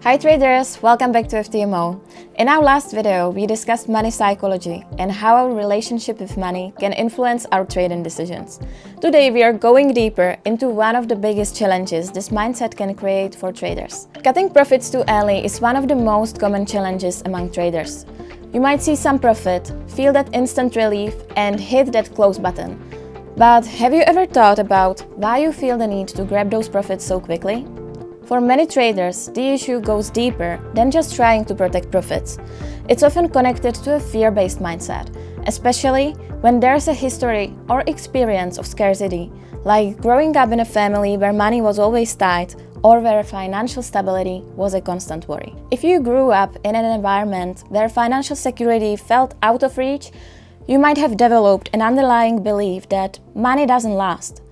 Hi traders, welcome back to FTMO. In our last video, we discussed money psychology and how our relationship with money can influence our trading decisions. Today we are going deeper into one of the biggest challenges this mindset can create for traders. Cutting profits too early is one of the most common challenges among traders. You might see some profit, feel that instant relief and hit that close button. But have you ever thought about why you feel the need to grab those profits so quickly? For many traders, the issue goes deeper than just trying to protect profits. It's often connected to a fear-based mindset, especially when there's a history or experience of scarcity, like growing up in a family where money was always tight or where financial stability was a constant worry. If you grew up in an environment where financial security felt out of reach, you might have developed an underlying belief that money doesn't last.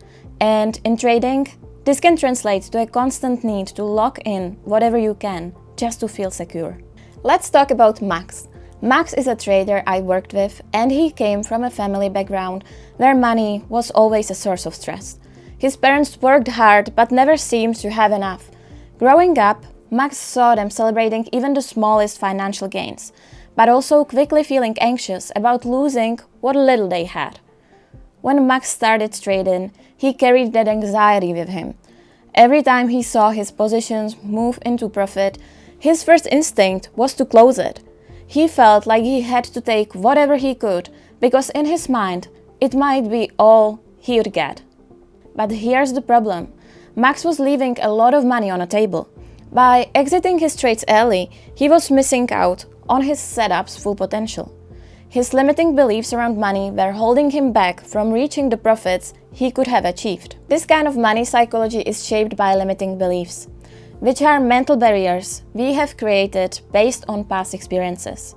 And in trading, this can translate to a constant need to lock in whatever you can just to feel secure. Let's talk about Max. Max is a trader I worked with, and he came from a family background where money was always a source of stress. His parents worked hard but never seemed to have enough. Growing up, Max saw them celebrating even the smallest financial gains, but also quickly feeling anxious about losing what little they had. When Max started trading, he carried that anxiety with him. Every time he saw his positions move into profit, his first instinct was to close it. He felt like he had to take whatever he could because in his mind, it might be all he would get. But here's the problem. Max was leaving a lot of money on the table. By exiting his trades early, he was missing out on his setup's full potential. His limiting beliefs around money were holding him back from reaching the profits he could have achieved. This kind of money psychology is shaped by limiting beliefs, which are mental barriers we have created based on past experiences.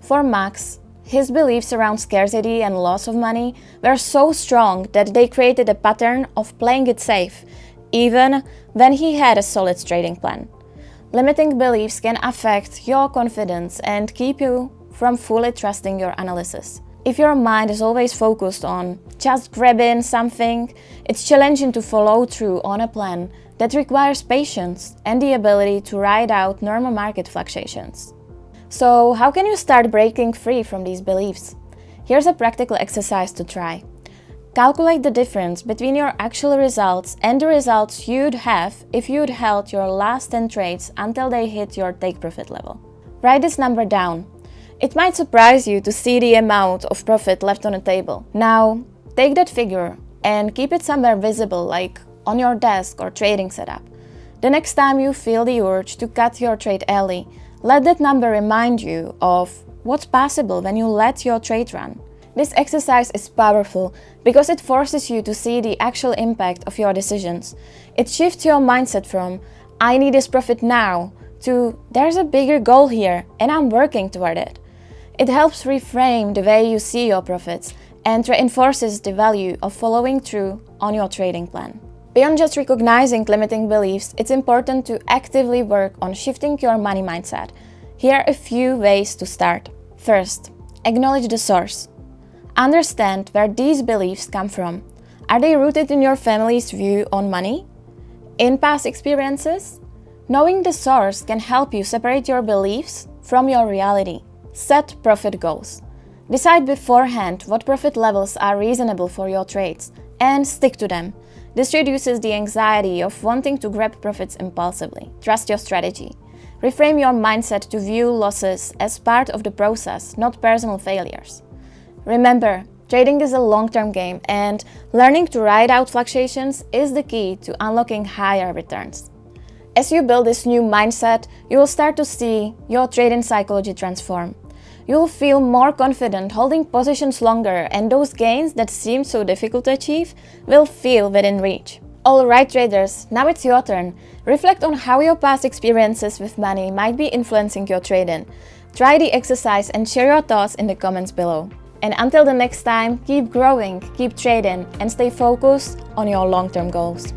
For Max, his beliefs around scarcity and loss of money were so strong that they created a pattern of playing it safe, even when he had a solid trading plan. Limiting beliefs can affect your confidence and keep you from fully trusting your analysis. If your mind is always focused on just grabbing something, it's challenging to follow through on a plan that requires patience and the ability to ride out normal market fluctuations. So, how can you start breaking free from these beliefs? Here's a practical exercise to try. Calculate the difference between your actual results and the results you'd have if you'd held your last 10 trades until they hit your take profit level. Write this number down. It might surprise you to see the amount of profit left on the table. Now, take that figure and keep it somewhere visible, like on your desk or trading setup. The next time you feel the urge to cut your trade early, let that number remind you of what's possible when you let your trade run. This exercise is powerful because it forces you to see the actual impact of your decisions. It shifts your mindset from, I need this profit now, to, there's a bigger goal here and I'm working toward it. It helps reframe the way you see your profits and reinforces the value of following through on your trading plan. Beyond just recognizing limiting beliefs, it's important to actively work on shifting your money mindset. Here are a few ways to start. First, acknowledge the source. Understand where these beliefs come from. Are they rooted in your family's view on money? In past experiences? Knowing the source can help you separate your beliefs from your reality. Set profit goals. Decide beforehand what profit levels are reasonable for your trades and stick to them. This reduces the anxiety of wanting to grab profits impulsively. Trust your strategy. Reframe your mindset to view losses as part of the process, not personal failures. Remember, trading is a long-term game and learning to ride out fluctuations is the key to unlocking higher returns. As you build this new mindset, you will start to see your trading psychology transform. You will feel more confident holding positions longer, and those gains that seem so difficult to achieve will feel within reach. Alright traders, now it's your turn. Reflect on how your past experiences with money might be influencing your trading. Try the exercise and share your thoughts in the comments below. And until the next time, keep growing, keep trading, and stay focused on your long-term goals.